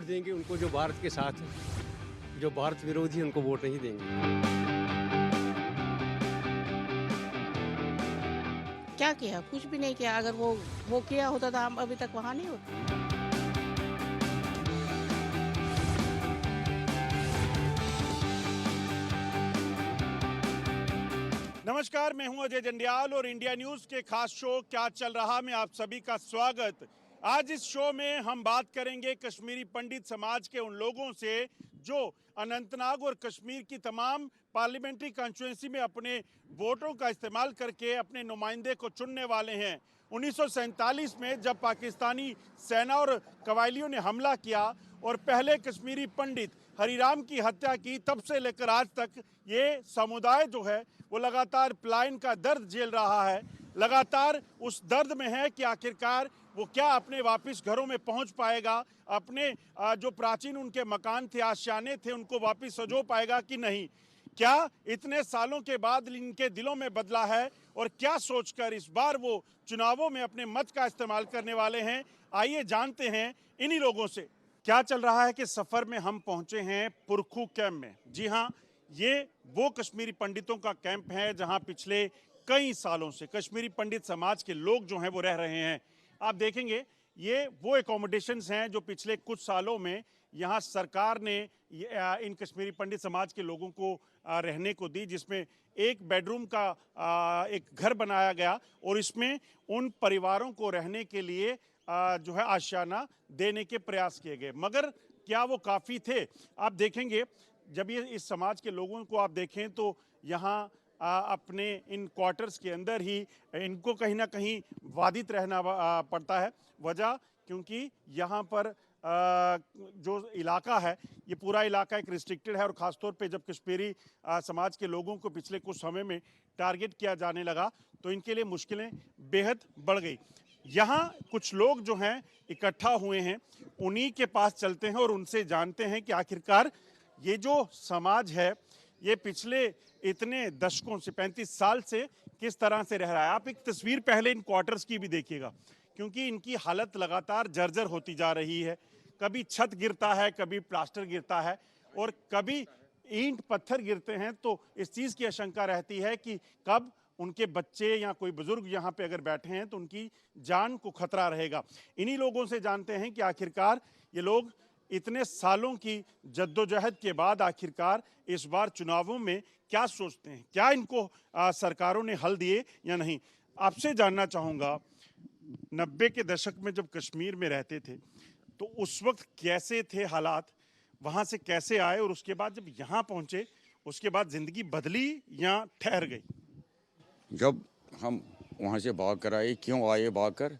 देंगे उनको जो भारत के साथ है, जो भारत विरोधी उनको वोट नहीं देंगे। क्या किया? कुछ भी नहीं किया। अगर वो किया होता तो हम अभी तक वहाँ नहीं होते। नमस्कार, मैं हूं अजय जंडियाल और इंडिया न्यूज के खास शो क्या चल रहा में आप सभी का स्वागत। आज इस शो में हम बात करेंगे कश्मीरी पंडित समाज के उन लोगों से जो अनंतनाग और कश्मीर की तमाम पार्लियामेंट्री कॉन्स्टिट्यूंसी में अपने वोटों का इस्तेमाल करके अपने नुमाइंदे को चुनने वाले हैं। 1947 में जब पाकिस्तानी सेना और कबायलियों ने हमला किया और पहले कश्मीरी पंडित हरिराम की हत्या की, तब से लेकर आज तक ये समुदाय जो है वो लगातार पलायन का दर्द झेल रहा है। लगातार उस दर्द में है कि आखिरकार वो क्या अपने वापस घरों में पहुंच पाएगा, अपने जो प्राचीन उनके मकान थे, आशियाने थे, उनको वापस सजो पाएगा कि नहीं। क्या इतने सालों के बाद इनके दिलों में बदला है और क्या सोचकर इस बार वो चुनावों में अपने मत का इस्तेमाल करने वाले हैं, आइए जानते हैं इन्हीं लोगों से। क्या चल रहा है कि सफर में हम पहुंचे हैं पुरखू कैंप में। जी हाँ, ये वो कश्मीरी पंडितों का कैंप है जहां पिछले कई सालों से कश्मीरी पंडित समाज के लोग जो हैं वो रह रहे हैं। आप देखेंगे ये वो एकोमोडेशंस हैं जो पिछले कुछ सालों में यहाँ सरकार ने इन कश्मीरी पंडित समाज के लोगों को रहने को दी, जिसमें एक बेडरूम का एक घर बनाया गया और इसमें उन परिवारों को रहने के लिए जो है आशियाना देने के प्रयास किए गए। मगर क्या वो काफ़ी थे? आप देखेंगे जब ये इस समाज के लोगों को आप देखें तो यहाँ अपने इन क्वार्टर्स के अंदर ही इनको कहीं ना कहीं बाधित रहना पड़ता है। वजह क्योंकि यहाँ पर जो इलाका है ये पूरा इलाका एक रिस्ट्रिक्टेड है और ख़ासतौर पे जब कश्मीरी समाज के लोगों को पिछले कुछ समय में टारगेट किया जाने लगा तो इनके लिए मुश्किलें बेहद बढ़ गई। यहाँ कुछ लोग जो हैं इकट्ठा हुए हैं, उन्हीं के पास चलते हैं और उनसे जानते हैं कि आखिरकार ये जो समाज है ये पिछले इतने दशकों से 35 साल से किस तरह से रह रहा है। आप एक तस्वीर पहले इन क्वार्टर्स की भी देखिएगा, क्योंकि इनकी हालत लगातार जर्जर होती जा रही है। कभी छत गिरता है, कभी प्लास्टर गिरता है और कभी ईंट पत्थर गिरते हैं, तो इस चीज़ की आशंका रहती है कि कब उनके बच्चे या कोई बुजुर्ग यहाँ पे अगर बैठे हैं तो उनकी जान को खतरा रहेगा। इन्हीं लोगों से जानते हैं कि आखिरकार ये लोग इतने सालों की जद्दोजहद के बाद आखिरकार इस बार चुनावों में क्या सोचते हैं, क्या इनको सरकारों ने हल दिए या नहीं। आपसे जानना चाहूँगा, 90 के दशक में जब कश्मीर में रहते थे तो उस वक्त कैसे थे हालात, वहाँ से कैसे आए और उसके बाद जब यहाँ पहुँचे उसके बाद ज़िंदगी बदली या ठहर गई? जब हम वहाँ से भाग कर आए, क्यों आए भाग कर?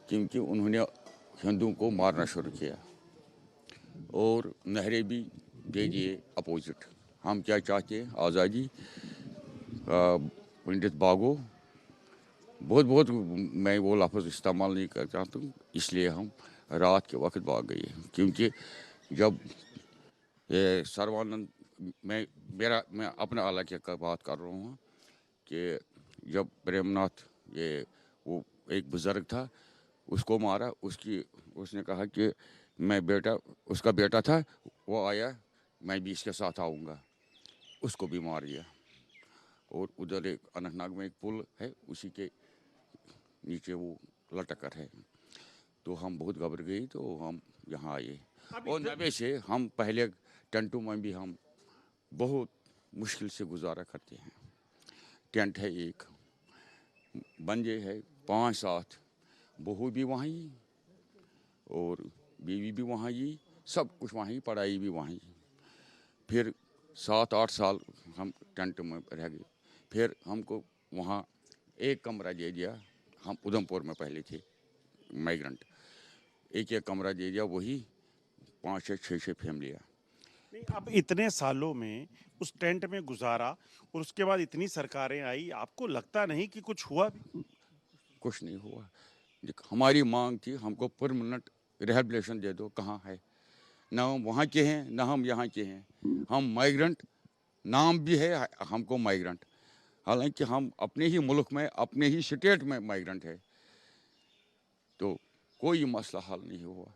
क्योंकि उन्होंने हिंदुओं को मारना शुरू किया और नहरें भी दे दिए अपोजिट। हम क्या चाहते हैं? आज़ादी। पंडित भागो, बहुत बहुत मैं वो लफ्ज़ इस्तेमाल नहीं कर चाहता हूँ, इसलिए हम रात के वक्त भाग गए। क्योंकि जब ये सर्वानंद, मैं अपने इलाके का बात कर रहा हूँ कि जब प्रेमनाथ ये वो एक बुज़ुर्ग था, उसको मारा, उसने कहा कि मैं बेटा, उसका बेटा था, वो आया, मैं भी इसके साथ आऊँगा, उसको भी मार दिया। और उधर एक अनंतनाग में एक पुल है, उसी के नीचे वो लटक कर है। तो हम बहुत घबरा गए, तो हम यहाँ आए। और 90 से हम पहले टेंटों में भी हम बहुत मुश्किल से गुजारा करते हैं। टेंट है एक, बंजे है 5-7, बहू भी वहीं और बीवी भी वहीं, सब कुछ वहीं, पढ़ाई भी वहीं। फिर 7-8 साल हम टेंट में रह गए। फिर हमको वहाँ एक कमरा दे दिया। हम उधमपुर में पहले थे माइग्रेंट, एक कमरा दे दिया, वही 5-6 फैमिलियाँ। नहीं, अब इतने सालों में उस टेंट में गुजारा और उसके बाद इतनी सरकारें आई, आपको लगता नहीं कि कुछ हुआ भी? कुछ नहीं हुआ। हमारी मांग थी हमको परमानेंट रिहेबिलिटेशन दे दो, कहाँ है? ना हम वहाँ के हैं ना हम यहाँ के हैं। हम माइग्रेंट, नाम भी है हमको माइग्रेंट, हालांकि हम अपने ही मुल्क में, अपने ही स्टेट में माइग्रेंट है। तो कोई मसला हल नहीं हुआ।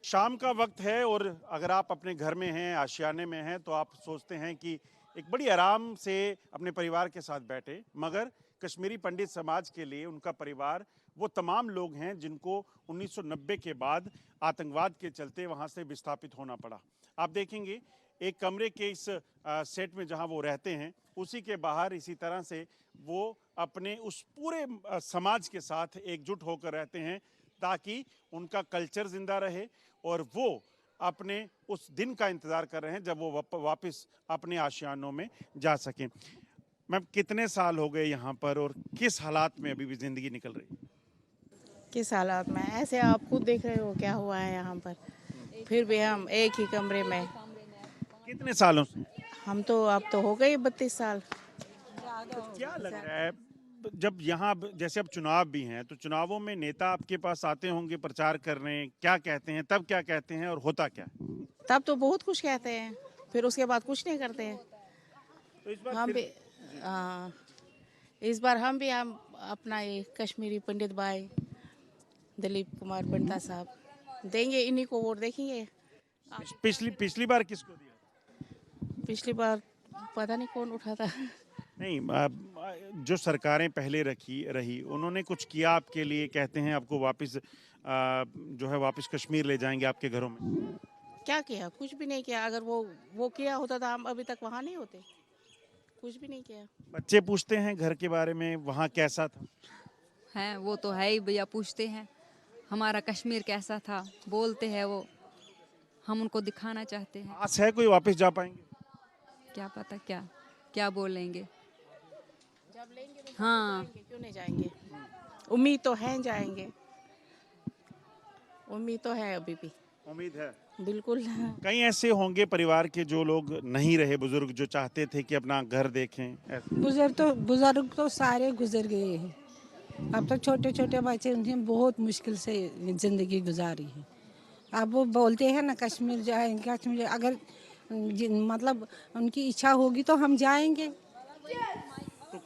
शाम का वक्त है और अगर आप अपने घर में हैं, आशियाने में हैं, तो आप सोचते हैं कि एक बड़ी आराम से अपने परिवार के साथ बैठे, मगर कश्मीरी पंडित समाज के लिए उनका परिवार वो तमाम लोग हैं जिनको 1990 के बाद आतंकवाद के चलते वहाँ से विस्थापित होना पड़ा। आप देखेंगे एक कमरे के इस सेट में जहाँ वो रहते हैं, उसी के बाहर इसी तरह से वो अपने उस पूरे समाज के साथ एकजुट होकर रहते हैं ताकि उनका कल्चर जिंदा रहे और वो अपने उस दिन का इंतज़ार कर रहे हैं जब वो वापस अपने आशियानों में जा सकें। मैम, कितने साल हो गए यहाँ पर और किस हालात में अभी भी ज़िंदगी निकल रही है? किस हालात में, ऐसे आप खुद देख रहे हो क्या हुआ है यहाँ पर। फिर भी हम एक ही कमरे में, कितने सालों से? हम तो अब तो हो गए 32 साल। क्या लग रहा है जब यहाँ जैसे अब चुनाव भी हैं तो चुनावों में नेता आपके पास आते होंगे प्रचार करने, क्या कहते हैं, तब क्या कहते हैं और होता क्या है? तब तो बहुत कुछ कहते हैं, फिर उसके बाद कुछ नहीं करते हैं। तो इस बार हम भी इस बार हम अपना ये कश्मीरी पंडित भाई दिलीप कुमार बंटा साहब देंगे, इन्हीं को वोट देखेंगे। पिछली बार किसको दिया? पिछली बार पता नहीं कौन उठा था। नहीं, जो सरकारें पहले रही उन्होंने कुछ किया आपके लिए? कहते हैं आपको वापस जो है वापस कश्मीर ले जाएंगे आपके घरों में। क्या किया? कुछ भी नहीं किया। अगर वो किया होता तो हम अभी तक वहाँ नहीं होते। कुछ भी नहीं किया। बच्चे पूछते हैं घर के बारे में, वहाँ कैसा था? हैं वो तो है ही भैया, पूछते हैं हमारा कश्मीर कैसा था, बोलते हैं वो, हम उनको दिखाना चाहते हैं। आस है कोई वापस जा पाएंगे? क्या पता क्या बोलेंगे। जब लेंगे तो हाँ जाएंगे, क्यों नहीं जाएंगे। उम्मीद तो है जाएंगे, उम्मीद तो है अभी भी। उम्मीद है बिल्कुल। कई ऐसे होंगे परिवार के जो लोग नहीं रहे, बुजुर्ग जो चाहते थे कि अपना घर देखें। बुजुर्ग तो सारे गुजर गए हैं। अब तो छोटे छोटे बच्चे, उन्हें बहुत मुश्किल से ज़िंदगी गुजारी है। अब वो बोलते हैं ना कश्मीर जाएंगे, कश्मीर अगर मतलब उनकी इच्छा होगी तो हम जाएंगे। तो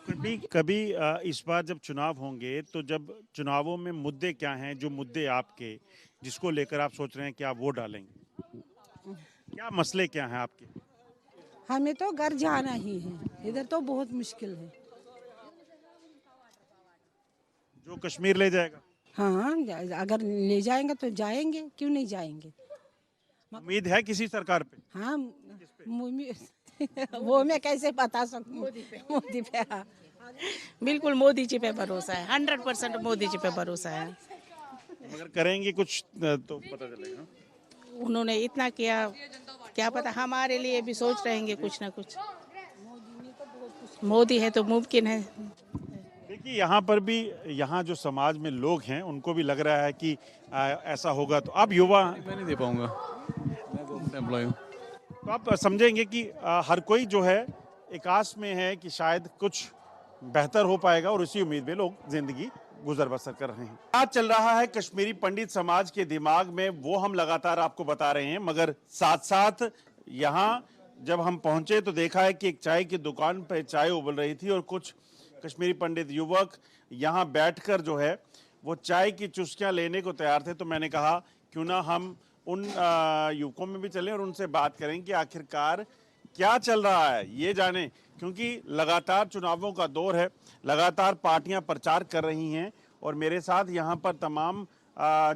कभी इस बार जब चुनाव होंगे तो जब चुनावों में मुद्दे क्या हैं, जो मुद्दे आपके जिसको लेकर आप सोच रहे हैं कि आप वोट डालेंगे, क्या मसले क्या हैं आपके? हमें तो घर जाना ही है, इधर तो बहुत मुश्किल है। जो कश्मीर ले जाएगा? हाँ, अगर ले जाएंगे तो जाएंगे, क्यों नहीं जाएंगे। उम्मीद है किसी सरकार पे? हाँ, वो मैं कैसे बता सकूं। मोदी पे हाँ। बिल्कुल मोदी जी पे भरोसा है, 100% मोदी जी पे भरोसा है। मगर करेंगे कुछ तो पता चलेगा। उन्होंने इतना किया, क्या पता हमारे लिए भी सोच रहेंगे कुछ ना कुछ। मोदी है तो मुमकिन है। देखिए यहाँ पर भी, यहाँ जो समाज में लोग हैं उनको भी लग रहा है कि ऐसा होगा। तो आप युवा, मैं नहीं दे पाऊंगा, मैं गवर्नमेंट एम्प्लॉय हूँ। तो आप समझेंगे कि हर कोई जो है एक आस में है कि शायद कुछ बेहतर हो पाएगा और उसी उम्मीद में लोग जिंदगी गुजर बसर कर रहे हैं। क्या चल रहा है कश्मीरी पंडित समाज के दिमाग में वो हम लगातार आपको बता रहे हैं, मगर साथ साथ यहाँ जब हम पहुंचे तो देखा है कि एक चाय की दुकान पर चाय उबल रही थी और कुछ कश्मीरी पंडित युवक यहाँ बैठकर जो है वो चाय की चुस्कियाँ लेने को तैयार थे। तो मैंने कहा क्यों ना हम उन युवकों में भी चलें और उनसे बात करें कि आखिरकार क्या चल रहा है, ये जाने, क्योंकि लगातार चुनावों का दौर है, लगातार पार्टियां प्रचार कर रही हैं और मेरे साथ यहाँ पर तमाम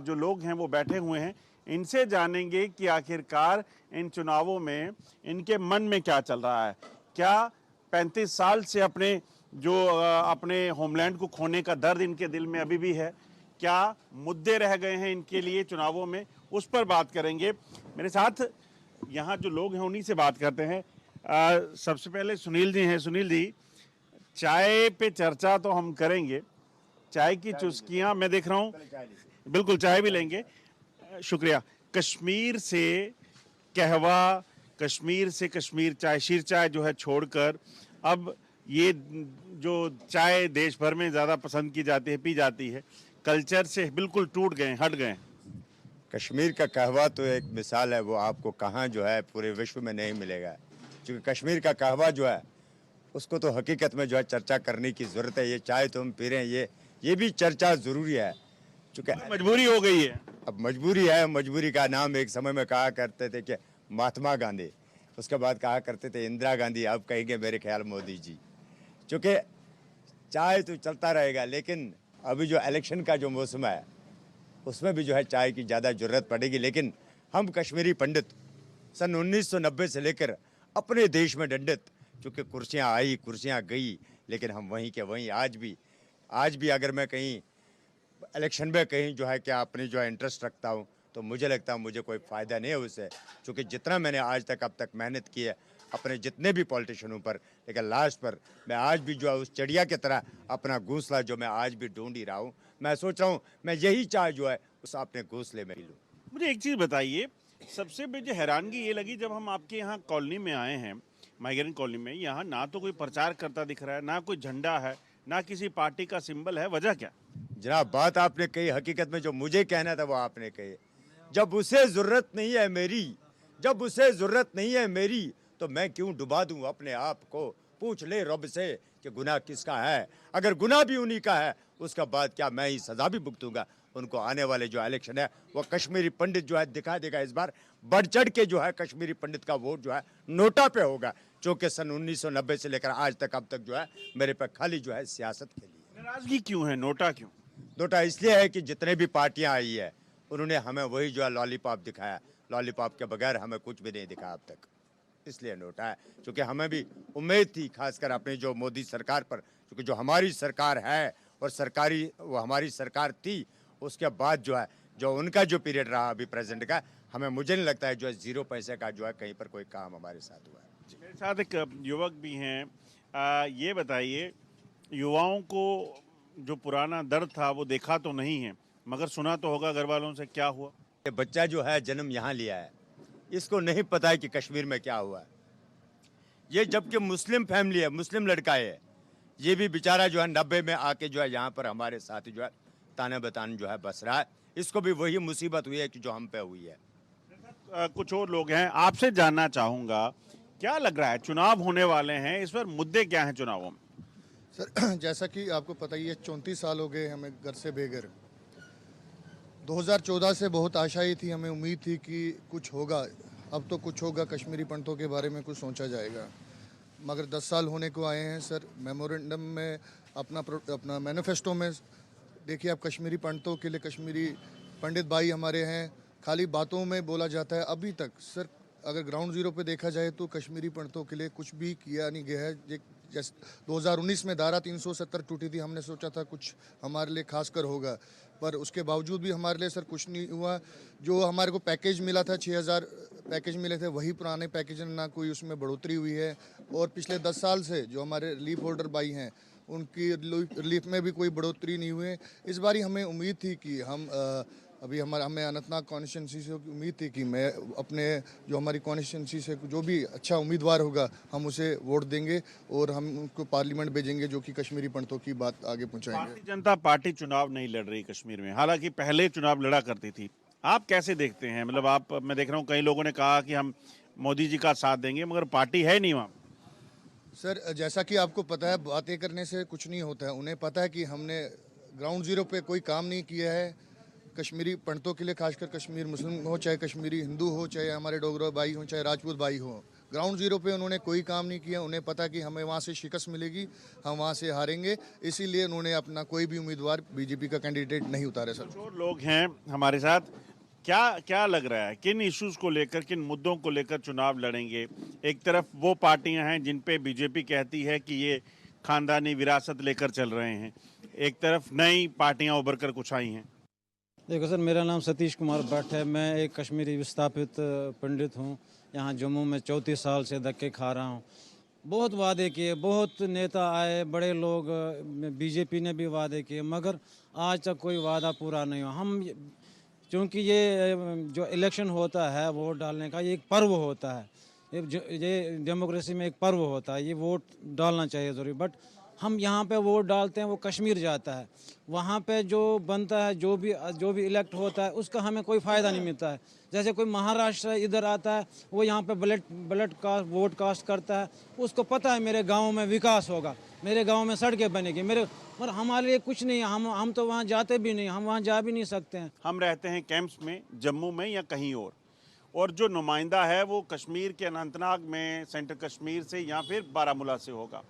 जो लोग हैं वो बैठे हुए हैं। इनसे जानेंगे कि आखिरकार इन चुनावों में इनके मन में क्या चल रहा है। क्या 35 साल से अपने होमलैंड को खोने का दर्द इनके दिल में अभी भी है? क्या मुद्दे रह गए हैं इनके लिए चुनावों में, उस पर बात करेंगे। मेरे साथ यहाँ जो लोग हैं उन्हीं से बात करते हैं। सबसे पहले सुनील जी हैं। सुनील जी, चाय पे चर्चा तो हम करेंगे, चाय की चुस्कियाँ मैं देख रहा हूँ, बिल्कुल चाय भी लेंगे, शुक्रिया। कश्मीर से कहवा, कश्मीर से कश्मीर चाय, शीर चाय जो है छोड़कर अब ये जो चाय देश भर में ज़्यादा पसंद की जाती है, पी जाती है, कल्चर से बिल्कुल टूट गए, हट गए। कश्मीर का कहवा तो एक मिसाल है, वो आपको कहाँ जो है पूरे विश्व में नहीं मिलेगा, क्योंकि कश्मीर का कहवा जो है उसको तो हकीकत में जो है चर्चा करने की ज़रूरत है। ये चाय तो हम पी रहे हैं, ये भी चर्चा ज़रूरी है, क्योंकि मजबूरी हो गई है। अब मजबूरी है, मजबूरी का नाम एक समय में कहा करते थे कि महात्मा गांधी, उसके बाद कहा करते थे इंदिरा गांधी, अब कहेंगे मेरे ख्याल मोदी जी। चूँकि चाय तो चलता रहेगा, लेकिन अभी जो इलेक्शन का जो मौसम है उसमें भी जो है चाय की ज़्यादा ज़रूरत पड़ेगी। लेकिन हम कश्मीरी पंडित सन 1990 से लेकर अपने देश में दंडित, चूँकि कुर्सियाँ आई कुर्सियाँ गई, लेकिन हम वहीं के वहीं आज भी अगर मैं कहीं इलेक्शन में कहीं जो है क्या अपनी जो है इंटरेस्ट रखता हूँ, तो मुझे लगता है मुझे कोई फ़ायदा नहीं है उससे, क्योंकि जितना मैंने आज तक अब तक मेहनत की है अपने जितने भी पॉलिटिशियनों पर, लेकिन लास्ट पर मैं आज भी जो है उस चिड़िया की तरह अपना घोंसला जो मैं आज भी ढूंढ ही रहा हूँ। मैं सोच रहा हूँ मैं यही चाय जो है उस अपने घोंसले में ही लूँ। मुझे एक चीज़ बताइए, सबसे मुझे हैरानगी ये लगी जब हम आपके यहाँ कॉलोनी में आए हैं, माइग्रेंट कॉलोनी में, यहाँ ना तो कोई प्रचार करता दिख रहा है, ना कोई झंडा है, ना किसी पार्टी का सिंबल है। वजह क्या? जनाब बात आपने कही, हकीकत में जो मुझे कहना था वो आपने कही। जब उसे ज़रूरत नहीं है मेरी, जब उसे ज़रूरत नहीं है मेरी, तो मैं क्यों डुबा दूं अपने आप को। पूछ ले रब से कि गुनाह किसका है, अगर गुनाह भी उन्हीं का है उसका बाद क्या मैं ही सज़ा भी भुगतूंगा। उनको आने वाले जो इलेक्शन है वो कश्मीरी पंडित जो है दिखा देगा। इस बार बढ़ चढ़ के जो है कश्मीरी पंडित का वोट जो है नोटा पे होगा, जो कि सन 1990 से लेकर आज तक अब तक जो है मेरे पे खाली जो है सियासत के लिए। नाराजगी क्यों है? नोटा क्यों? नोटा इसलिए है कि जितने भी पार्टियां आई है उन्होंने हमें वही जो है लॉलीपॉप दिखाया, लॉलीपॉप के बगैर हमें कुछ भी नहीं दिखा अब तक, इसलिए नोटा है। क्योंकि हमें भी उम्मीद थी खासकर अपनी जो मोदी सरकार पर, क्योंकि जो हमारी सरकार है और सरकारी वो हमारी सरकार थी, उसके बाद जो है जो उनका जो पीरियड रहा अभी प्रेजेंट का, हमें मुझे नहीं लगता है जो है 0 पैसे का जो है कहीं पर कोई काम हमारे साथ हुआ है। मेरे साथ एक युवक भी हैं, ये बताइए, युवाओं को जो पुराना दर्द था वो देखा तो नहीं है, मगर सुना तो होगा घर वालों से। क्या हुआ? ये बच्चा जो है जन्म यहाँ लिया है, इसको नहीं पता है कि कश्मीर में क्या हुआ है। ये जबकि मुस्लिम फैमिली है, मुस्लिम लड़का है, ये भी बेचारा जो है 90 में आके जो है यहाँ पर हमारे साथ जो है ताने बतान जो है बस रहा है। इसको भी वही मुसीबत हुई है कि जो हम पे हुई है। कुछ और लोग हैं, आपसे जानना चाहूँगा, क्या लग रहा है चुनाव होने वाले हैं, इस पर मुद्दे क्या हैं चुनावों में? सर जैसा कि आपको पता ही है 34 साल हो गए हमें घर से बेघर। 2014 से बहुत आशाएं थी, हमें उम्मीद थी कि कुछ होगा, अब तो कुछ होगा, कश्मीरी पंडितों के बारे में कुछ सोचा जाएगा। मगर 10 साल होने को आए हैं सर। मेमोरेंडम में अपना मैनिफेस्टो में देखिए आप, कश्मीरी पंडितों के लिए कश्मीरी पंडित भाई हमारे हैं, खाली बातों में बोला जाता है। अभी तक सर अगर ग्राउंड जीरो पे देखा जाए तो कश्मीरी पंडितों के लिए कुछ भी किया नहीं गया है। जैसे 2019 में धारा 370 टूटी थी, हमने सोचा था कुछ हमारे लिए खासकर होगा, पर उसके बावजूद भी हमारे लिए सर कुछ नहीं हुआ। जो हमारे को पैकेज मिला था 6000 पैकेज मिले थे, वही पुराने पैकेज, ना कोई उसमें बढ़ोतरी हुई है। और पिछले 10 साल से जो हमारे रिलीफ होल्डर भाई हैं उनकी रिलीफ में भी कोई बढ़ोतरी नहीं हुई है। इस बारी हमें उम्मीद थी कि हमें अनंतनाग कॉन्स्टिट्यूंसी से उम्मीद थी कि मैं अपने जो हमारी कॉन्स्टिट्यूंसी से जो भी अच्छा उम्मीदवार होगा हम उसे वोट देंगे और हम उनको पार्लियामेंट भेजेंगे, जो कि कश्मीरी पंडितों की बात आगे पहुंचाएंगे। भारतीय जनता पार्टी चुनाव नहीं लड़ रही कश्मीर में, हालांकि पहले चुनाव लड़ा करती थी। आप कैसे देखते हैं? मतलब मैं देख रहा हूँ कई लोगों ने कहा कि हम मोदी जी का साथ देंगे, मगर पार्टी है नहीं वहाँ। सर जैसा कि आपको पता है, बातें करने से कुछ नहीं होता है। उन्हें पता है कि हमने ग्राउंड जीरो पे कोई काम नहीं किया है कश्मीरी पंडितों के लिए, खासकर कश्मीर मुस्लिम हो, चाहे कश्मीरी हिंदू हो, चाहे हमारे डोगरा भाई हो, चाहे राजपूत भाई हो। ग्राउंड जीरो पे उन्होंने कोई काम नहीं किया। उन्हें पता कि हमें वहाँ से शिकस्त मिलेगी, हम वहाँ से हारेंगे, इसीलिए उन्होंने अपना कोई भी उम्मीदवार बीजेपी का कैंडिडेट नहीं उतारे। सर जो लोग हैं हमारे साथ, क्या लग रहा है, किन इश्यूज को लेकर, किन मुद्दों को लेकर चुनाव लड़ेंगे? एक तरफ वो पार्टियां हैं जिन पे बीजेपी कहती है कि ये खानदानी विरासत लेकर चल रहे हैं, एक तरफ नई पार्टियां उभर कर कुछ आई हैं। देखो सर, मेरा नाम सतीश कुमार भट्ट है, मैं एक कश्मीरी विस्थापित पंडित हूँ। यहाँ जम्मू में 34 साल से धक्के खा रहा हूँ। बहुत वादे किए, बहुत नेता आए, बड़े लोग, बीजेपी ने भी वादे किए, मगर आज तक कोई वादा पूरा नहीं हुआ। हम क्योंकि ये जो इलेक्शन होता है वोट डालने का, ये एक पर्व होता है, ये डेमोक्रेसी में एक पर्व होता है, ये वोट डालना चाहिए ज़रूरी। बट हम यहाँ पे वोट डालते हैं, वो कश्मीर जाता है, वहाँ पे जो बनता है, जो भी इलेक्ट होता है उसका हमें कोई फ़ायदा नहीं मिलता है। जैसे कोई महाराष्ट्र इधर आता है, वो यहाँ पे वोट कास्ट करता है, उसको पता है मेरे गांव में विकास होगा, मेरे गांव में सड़कें बनेगी, और हमारे लिए कुछ नहीं, हम तो वहाँ जाते भी नहीं, हम वहाँ जा भी नहीं सकते हैं। हम रहते हैं कैंप्स में, जम्मू में या कहीं और जो नुमाइंदा है वो कश्मीर के अनंतनाग में, सेंट्रल कश्मीर से या फिर बारामूला से होगा।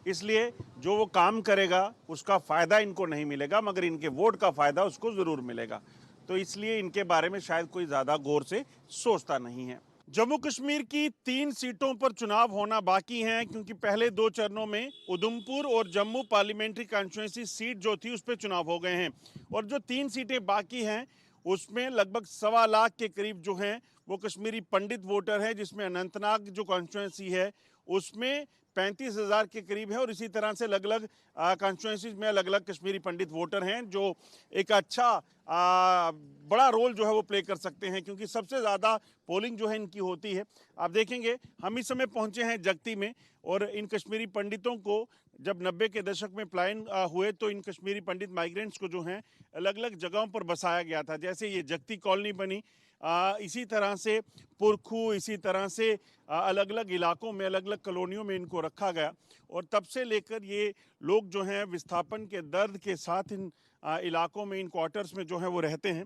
इसलिए जो वो काम करेगा उसका फ़ायदा इनको नहीं मिलेगा, मगर इनके वोट का फ़ायदा उसको ज़रूर मिलेगा। तो इसलिए इनके बारे में शायद कोई ज़्यादा गौर से सोचता नहीं है। जम्मू कश्मीर की 3 सीटों पर चुनाव होना बाकी हैं, क्योंकि पहले 2 चरणों में उधमपुर और जम्मू पार्लियामेंट्री कॉन्स्टिट्यूंसी सीट जो थी उस पर चुनाव हो गए हैं, और जो 3 सीटें बाकी हैं उसमें लगभग 1.25 लाख के करीब जो हैं वो कश्मीरी पंडित वोटर हैं, जिसमें अनंतनाग जो कॉन्स्टिट्यूंसी है उसमें 35,000 के करीब है, और इसी तरह से अलग अलग कॉन्स्टिट्यूंसीज में अलग अलग कश्मीरी पंडित वोटर हैं जो एक अच्छा बड़ा रोल जो है वो प्ले कर सकते हैं, क्योंकि सबसे ज़्यादा पोलिंग जो है इनकी होती है। आप देखेंगे हम इस समय पहुंचे हैं जगती में, और इन कश्मीरी पंडितों को जब 90 के दशक में पलायन हुए तो इन कश्मीरी पंडित माइग्रेंट्स को जो हैं अलग अलग जगहों पर बसाया गया था। जैसे ये जगती कॉलोनी बनी, इसी तरह से पुरखू, इसी तरह से अलग अलग इलाकों में, अलग अलग कॉलोनियों में इनको रखा गया, और तब से लेकर ये लोग जो हैं विस्थापन के दर्द के साथ इन इलाकों में, इन क्वार्टर्स में जो है वो रहते हैं।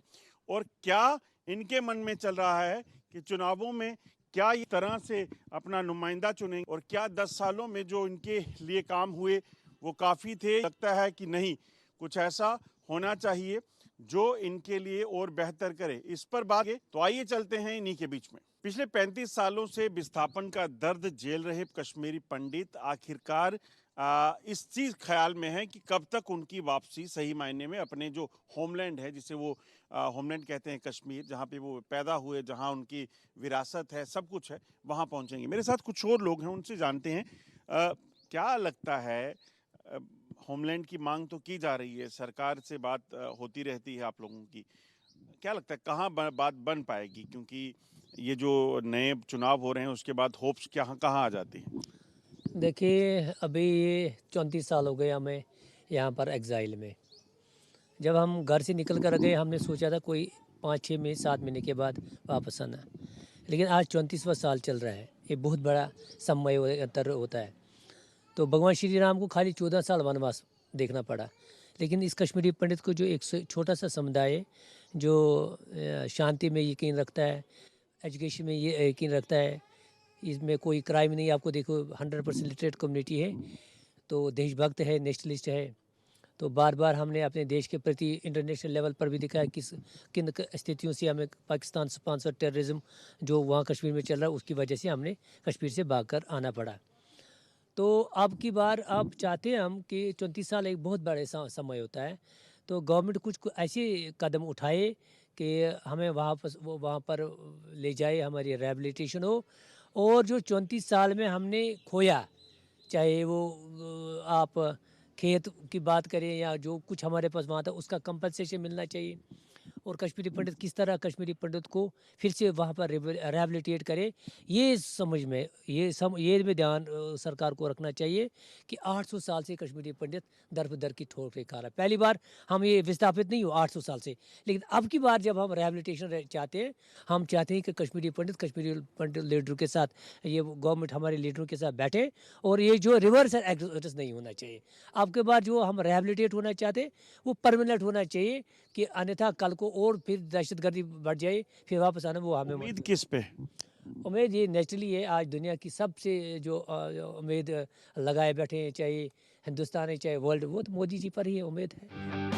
और क्या इनके मन में चल रहा है कि चुनावों में क्या इस तरह से अपना नुमाइंदा चुनेंगे, और क्या 10 सालों में जो इनके लिए काम हुए वो काफ़ी थे? लगता है कि नहीं, कुछ ऐसा होना चाहिए जो इनके लिए और बेहतर करे। इस पर बात है तो आइए चलते हैं इन्हीं के बीच में। पिछले 35 सालों से विस्थापन का दर्द झेल रहे कश्मीरी पंडित आखिरकार इस चीज़ ख्याल में है कि कब तक उनकी वापसी सही मायने में अपने जो होमलैंड है, जिसे वो होमलैंड कहते हैं कश्मीर, जहाँ पे वो पैदा हुए, जहाँ उनकी विरासत है, सब कुछ है, वहाँ पहुँचेंगे। मेरे साथ कुछ और लोग हैं, उनसे जानते हैं क्या लगता है। होमलैंड की मांग तो की जा रही है, सरकार से बात होती रहती है आप लोगों की, क्या लगता है कहाँ बात बन पाएगी? क्योंकि ये जो नए चुनाव हो रहे हैं उसके बाद होप्स कहाँ आ जाती हैं? देखिए, अभी ये 34 साल हो गए हमें यहाँ पर एग्ज़ाइल में। जब हम घर से निकल कर गए हमने सोचा था कोई 5-6 महीने 7 महीने के बाद वापस आना, लेकिन आज 34वां साल चल रहा है। ये बहुत बड़ा समय अंतर होता है। तो भगवान श्री राम को खाली 14 साल वनवास देखना पड़ा, लेकिन इस कश्मीरी पंडित को जो एक छोटा सा समुदाय है जो शांति में यकीन रखता है, एजुकेशन में ये यकीन रखता है, इसमें कोई क्राइम नहीं। आपको देखो 100% लिटरेट कम्युनिटी है, तो देशभक्त है, नेशनलिस्ट है। तो बार बार हमने अपने देश के प्रति इंटरनेशनल लेवल पर भी दिखाया किन स्थितियों से हमें पाकिस्तान स्पॉन्सर टेररिज्म जो वहाँ कश्मीर में चल रहा है उसकी वजह से हमने कश्मीर से भागकर आना पड़ा। तो अब की बार अब चाहते हैं हम कि 34 साल एक बहुत बड़े समय होता है, तो गवर्नमेंट कुछ ऐसे कदम उठाए कि हमें वहाँ पर ले जाए, हमारी रिहैबिलिटेशन हो, और जो 34 साल में हमने खोया, चाहे वो आप खेत की बात करें या जो कुछ हमारे पास वहाँ था उसका कंपनसेशन मिलना चाहिए। और कश्मीरी पंडित किस तरह कश्मीरी पंडित को फिर से वहाँ पर रिहैबिलिटेट करे, ये समझ में ये में ध्यान सरकार को रखना चाहिए कि 800 साल से कश्मीरी पंडित दर पर दर की ठोकर खा रहा है। पहली बार हम ये विस्थापित नहीं हो 800 साल से, लेकिन अब की बार जब हम रिहैबिलिटेशन चाहते हैं, हम चाहते हैं कि कश्मीरी पंडित लीडरों के साथ, ये गवर्नमेंट हमारे लीडरों के साथ बैठे, और ये जो रिवर्स एक्सोडस नहीं होना चाहिए। अब के बाद जो हम रिहैबिलिटेट होना चाहते हैं वो परमानेंट होना चाहिए, कि अन्यथा कल को और फिर दहशतगर्दी बढ़ जाए, फिर वापस आना वो हमें उम्मीद किस पे? उम्मीद ये नेचुरली है, आज दुनिया की सबसे जो उम्मीद लगाए बैठे हैं, चाहे हिंदुस्तान है चाहे वर्ल्ड, वो तो मोदी जी पर ही उम्मीद है।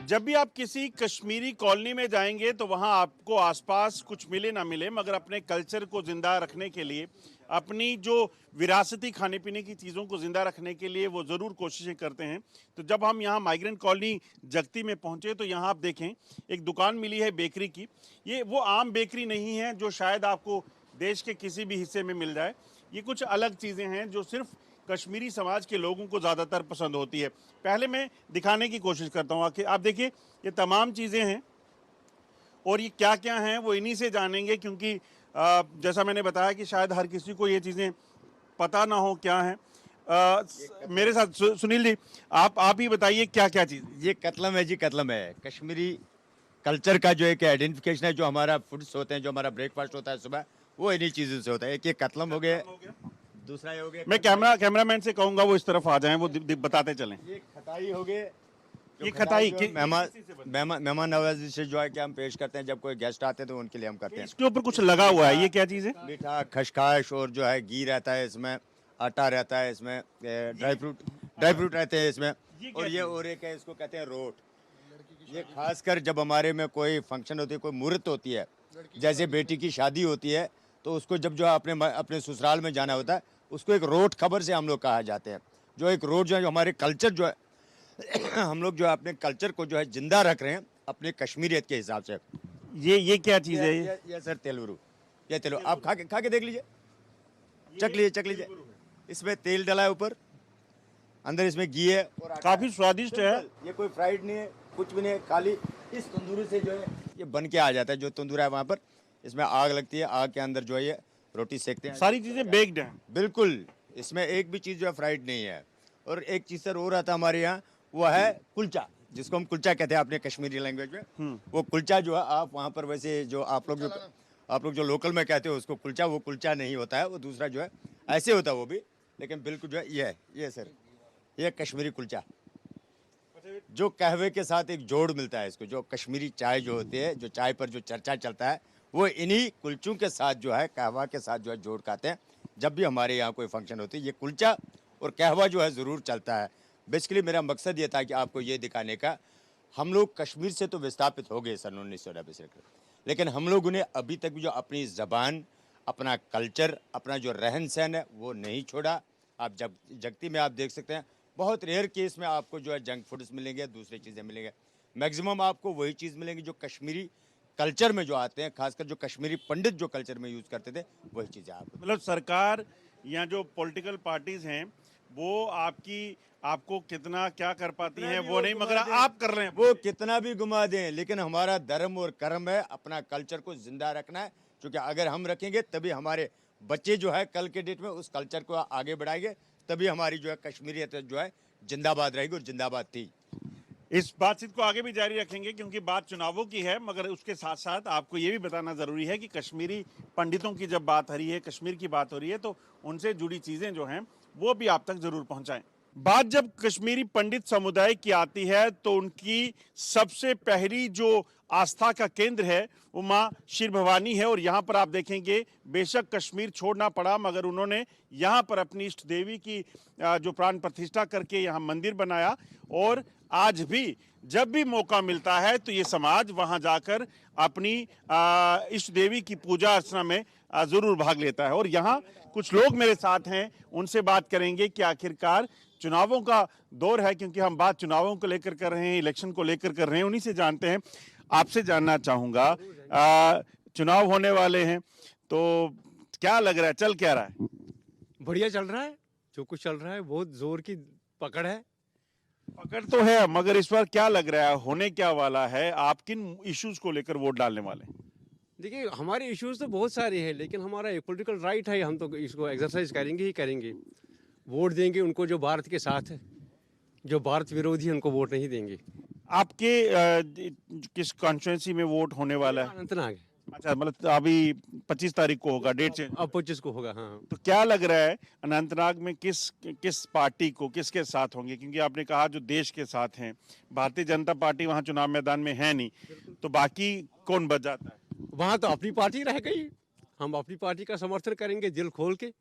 जब भी आप किसी कश्मीरी कॉलोनी में जाएंगे तो वहाँ आपको आसपास कुछ मिले ना मिले, मगर अपने कल्चर को ज़िंदा रखने के लिए, अपनी जो विरासती खाने पीने की चीज़ों को ज़िंदा रखने के लिए वो ज़रूर कोशिशें करते हैं। तो जब हम यहाँ माइग्रेंट कॉलोनी जगती में पहुँचे तो यहाँ आप देखें एक दुकान मिली है बेकरी की। ये वो आम बेकरी नहीं है जो शायद आपको देश के किसी भी हिस्से में मिल जाए। ये कुछ अलग चीज़ें हैं जो सिर्फ कश्मीरी समाज के लोगों को ज़्यादातर पसंद होती है। पहले मैं दिखाने की कोशिश करता हूँ कि आप देखिए ये तमाम चीज़ें हैं, और ये क्या क्या हैं वो इन्हीं से जानेंगे, क्योंकि जैसा मैंने बताया कि शायद हर किसी को ये चीज़ें पता ना हो क्या है। मेरे साथ सुनील जी, आप ही बताइए क्या क्या चीज़। ये कतलम है जी, कतलम है। कश्मीरी कल्चर का जो एक आइडेंटिफिकेशन है, जो हमारा फूड्स होते हैं, जो हमारा ब्रेकफास्ट होता है सुबह, वो इन्हीं चीज़ों से होता है। एक ये कतलम हो गया, दूसरा ये हो गया। मैं कैमरामैन से कहूंगा वो इस तरफ आ जाएं, वो बताते चलें। ये खटाई हो गए। ये खटाई मेहमान नवाजी से जो है कि हम पेश करते हैं, जब कोई गेस्ट आते हैं तो उनके लिए हम करते हैं। इसके ऊपर कुछ लगा हुआ है, ये क्या चीज़ है? मीठा खशखाश और जो है घी रहता है इसमें, आटा रहता है इसमें, ड्राई फ्रूट रहते हैं इसमें, और ये और एक है, इसको कहते हैं रोट। ये खासकर जब हमारे में कोई फंक्शन होती है, कोई मुहूर्त होती है, जैसे बेटी की शादी होती है, तो उसको जब जो है अपने ससुराल में जाना होता है, उसको एक रोट खबर से हम लोग कहा जाते हैं। जो एक रोट जो है, जो हमारे कल्चर जो है हम लोग जो है अपने कल्चर को जो है जिंदा रख रहे हैं अपने कश्मीरियत के हिसाब से। ये क्या चीज़ है? ये सर तेलुरु, ये तेलुरु। आप खा के देख लीजिए, चख लीजिए। इसमें तेल डला है ऊपर, अंदर इसमें घी है और काफ़ी स्वादिष्ट है। ये कोई फ्राइड नहीं है, कुछ भी नहीं है, खाली इस तंदूरी से जो है ये बन के आ जाता है। जो तंदूरा है वहाँ पर, इसमें आग लगती है, आग के अंदर जो है ये रोटी सेकते हैं। सारी चीज़ें बेक्ड हैं बिल्कुल, इसमें एक भी चीज़ जो है फ्राइड नहीं है। और एक चीज़ सर और आता है हमारे यहाँ, वो है कुलचा, जिसको हम कुलचा कहते हैं अपने कश्मीरी लैंग्वेज में। वो कुलचा जो है, आप वहाँ पर वैसे जो आप लोग जो लोकल में कहते हो उसको कुलचा, वो कुलचा नहीं होता है, वो दूसरा जो है ऐसे होता है वो भी, लेकिन बिल्कुल जो है ये सर, ये कश्मीरी कुलचा, जो कहवे के साथ एक जोड़ मिलता है इसको। जो कश्मीरी चाय जो होती है, जो चाय पर जो चर्चा चलता है, वो इन्हीं कुलचों के साथ जो है, कहवा के साथ जो है जोड़ खाते हैं। जब भी हमारे यहाँ कोई फंक्शन होती है, ये कुलचा और कहवा जो है ज़रूर चलता है। बेसिकली मेरा मकसद ये था कि आपको ये दिखाने का, हम लोग कश्मीर से तो विस्थापित हो गए सन 1990 से, लेकिन हम लोगों ने अभी तक भी जो अपनी ज़बान, अपना कल्चर, अपना जो रहन सहन है, वो नहीं छोड़ा। आप जगती में आप देख सकते हैं, बहुत रेयर केस में आपको जो है जंक फूड्स मिलेंगे, दूसरी चीज़ें मिलेंगे। मैक्सिमम आपको वही चीज़ मिलेंगी जो कश्मीरी कल्चर में जो आते हैं, खासकर जो कश्मीरी पंडित जो कल्चर में यूज़ करते थे, वही चीज़ें आपको। मतलब सरकार या जो पॉलिटिकल पार्टीज हैं वो आपको कितना क्या कर पाती हैं वो नहीं, मगर आप कर रहे हैं। वो कितना भी घुमा दें, लेकिन हमारा धर्म और कर्म है अपना कल्चर को जिंदा रखना है, क्योंकि अगर हम रखेंगे तभी हमारे बच्चे जो है कल के डेट में उस कल्चर को आगे बढ़ाएंगे, तभी हमारी जो है कश्मीरियत जो है जिंदाबाद रहेगी, और जिंदाबाद थी। इस बातचीत को आगे भी जारी रखेंगे, क्योंकि बात चुनावों की है, मगर उसके साथ साथ आपको ये भी बताना ज़रूरी है कि कश्मीरी पंडितों की जब बात हो रही है, कश्मीर की बात हो रही है, तो उनसे जुड़ी चीज़ें जो हैं वो भी आप तक ज़रूर पहुँचाएँ। बात जब कश्मीरी पंडित समुदाय की आती है तो उनकी सबसे पहली जो आस्था का केंद्र है वो माँ शिर भवानी है। और यहाँ पर आप देखेंगे, बेशक कश्मीर छोड़ना पड़ा, मगर उन्होंने यहाँ पर अपनी इष्ट देवी की जो प्राण प्रतिष्ठा करके यहाँ मंदिर बनाया। और आज भी जब भी मौका मिलता है तो ये समाज वहाँ जाकर अपनी इष्ट देवी की पूजा अर्चना में ज़रूर भाग लेता है। और यहाँ कुछ लोग मेरे साथ हैं, उनसे बात करेंगे कि आखिरकार चुनावों का दौर है, क्योंकि हम बात चुनावों को लेकर कर रहे हैं, इलेक्शन को लेकर कर रहे हैं, उन्हीं से जानते हैं। आपसे जानना चाहूँगा, चुनाव होने वाले हैं तो क्या लग रहा है, चल क्या रहा है? बढ़िया चल रहा है, जो कुछ चल रहा है बहुत जोर की पकड़ है। पकड़ तो है, मगर इस बार क्या लग रहा है, होने क्या वाला है? आप किन इश्यूज को लेकर वोट डालने वाले हैं? देखिए, हमारे इश्यूज तो बहुत सारे हैं, लेकिन हमारा एक पॉलिटिकल राइट है, हम तो इसको एक्सरसाइज करेंगे ही करेंगे। वोट देंगे उनको जो भारत के साथ है, जो भारत विरोधी है उनको वोट नहीं देंगे। आपके किस कॉन्स्टिट्यूंसी में वोट होने वाला है? अनंतनाग। अच्छा, मतलब अभी 25 तारीख को होगा, डेट चेंज। अब 25 को होगा, हाँ। तो क्या लग रहा है अनंतनाग में किस पार्टी को, किसके साथ होंगे? क्योंकि आपने कहा जो देश के साथ हैं, भारतीय जनता पार्टी वहाँ चुनाव मैदान में है नहीं, तो बाकी कौन बच जाता है? वहाँ तो अपनी पार्टी रह गई, हम अपनी पार्टी का समर्थन करेंगे दिल खोल के।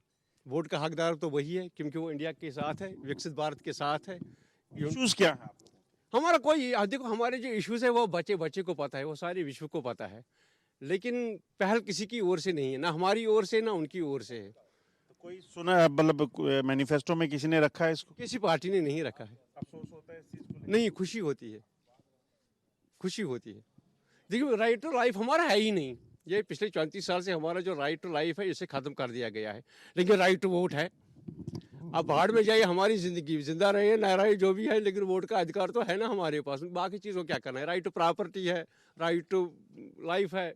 वोट का हकदार तो वही है, क्योंकि वो इंडिया के साथ है, विकसित भारत के साथ है। इश्यूज क्या है? हमारा कोई, देखो हमारे जो इश्यूज है वो बच्चे को पता है, वो सारे विश्व को पता है, लेकिन पहल किसी की ओर से नहीं है, ना हमारी ओर से ना उनकी ओर से है। तो कोई सुना, मतलब मैनिफेस्टो में किसी ने रखा है इसको? किसी पार्टी ने नहीं रखा है। अफसोस होता है इस चीज को? नहीं, खुशी होती है, खुशी होती है। देखिए, राइट टू लाइफ हमारा है ही नहीं। ये पिछले 34 साल से हमारा जो राइट टू लाइफ है इसे ख़त्म कर दिया गया है, लेकिन राइट टू वोट है। अब बाहर में जाइए, हमारी जिंदगी जिंदा रहे ना रहे जो भी है, लेकिन वोट का अधिकार तो है ना हमारे पास। बाकी चीज़ों क्या करना है, राइट टू प्रॉपर्टी है, राइट टू लाइफ है,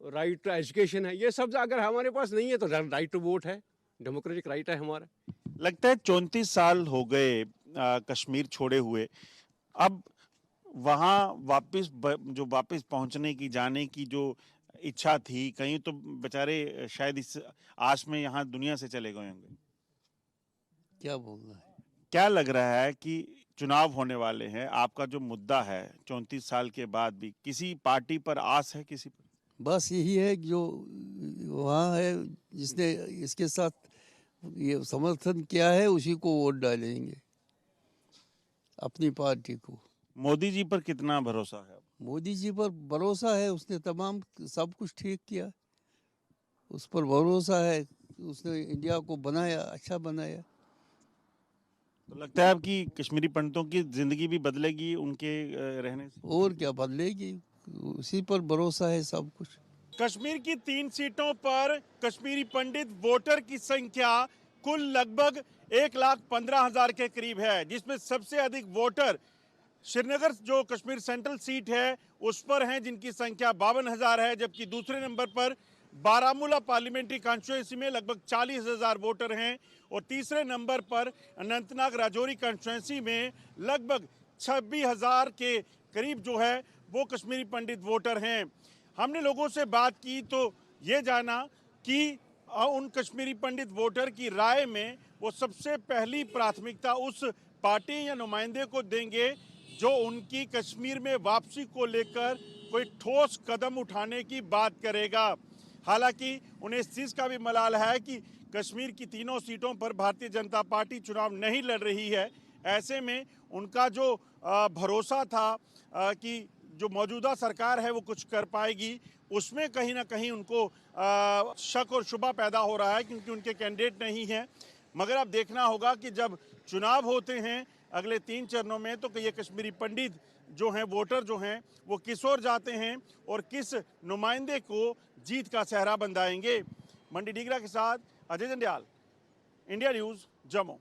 राइट टू एजुकेशन है, ये सब अगर हमारे पास नहीं है तो राइट टू वोट है, डेमोक्रेटिक राइट है हमारा। लगता है 34 साल हो गए कश्मीर छोड़े हुए, अब वहाँ जो वापस पहुँचने की, जाने की जो इच्छा थी, कहीं तो बेचारे शायद इस आस में यहाँ दुनिया से चले गए होंगे। क्या बोलना है, क्या लग रहा है कि चुनाव होने वाले हैं, आपका जो मुद्दा है 34 साल के बाद भी किसी पार्टी पर आस है, किसी पर? बस यही है कि जो वहाँ है जिसने इसके साथ ये समर्थन किया है उसी को वोट डालेंगे, अपनी पार्टी को। मोदी जी पर कितना भरोसा है? मोदी जी पर भरोसा है, उसने तमाम सब कुछ ठीक किया, उस पर भरोसा है, उसने इंडिया को बनाया, अच्छा बनाया। तो लगता है आपकी कश्मीरी पंडितों की जिंदगी भी बदलेगी उनके रहने से? और क्या बदलेगी, उसी पर भरोसा है सब कुछ। कश्मीर की 3 सीटों पर कश्मीरी पंडित वोटर की संख्या कुल लगभग 1,15,000 के करीब है, जिसमें सबसे अधिक वोटर श्रीनगर जो कश्मीर सेंट्रल सीट है उस पर हैं, जिनकी संख्या 52,000 है, जबकि दूसरे नंबर पर बारामूला पार्लियामेंट्री कॉन्स्टिट्यूंसी में लगभग 40,000 वोटर हैं, और तीसरे नंबर पर अनंतनाग राजौरी कॉन्स्टिट्यूंसी में लगभग 26,000 के करीब जो है वो कश्मीरी पंडित वोटर हैं। हमने लोगों से बात की तो ये जाना कि उन कश्मीरी पंडित वोटर की राय में वो सबसे पहली प्राथमिकता उस पार्टी या नुमाइंदे को देंगे जो उनकी कश्मीर में वापसी को लेकर कोई ठोस कदम उठाने की बात करेगा। हालांकि उन्हें इस चीज़ का भी मलाल है कि कश्मीर की तीनों सीटों पर भारतीय जनता पार्टी चुनाव नहीं लड़ रही है। ऐसे में उनका जो भरोसा था कि जो मौजूदा सरकार है वो कुछ कर पाएगी, उसमें कहीं ना कहीं उनको शक और शुबा पैदा हो रहा है, क्योंकि उनके कैंडिडेट नहीं हैं। मगर अब देखना होगा कि जब चुनाव होते हैं अगले 3 चरणों में, तो ये कश्मीरी पंडित जो हैं, वोटर जो हैं, वो किस ओर जाते हैं और किस नुमाइंदे को जीत का सेहरा बंधाएंगे। मंडी डीगरा के साथ अजय जंडियाल, इंडिया न्यूज़, जम्मू।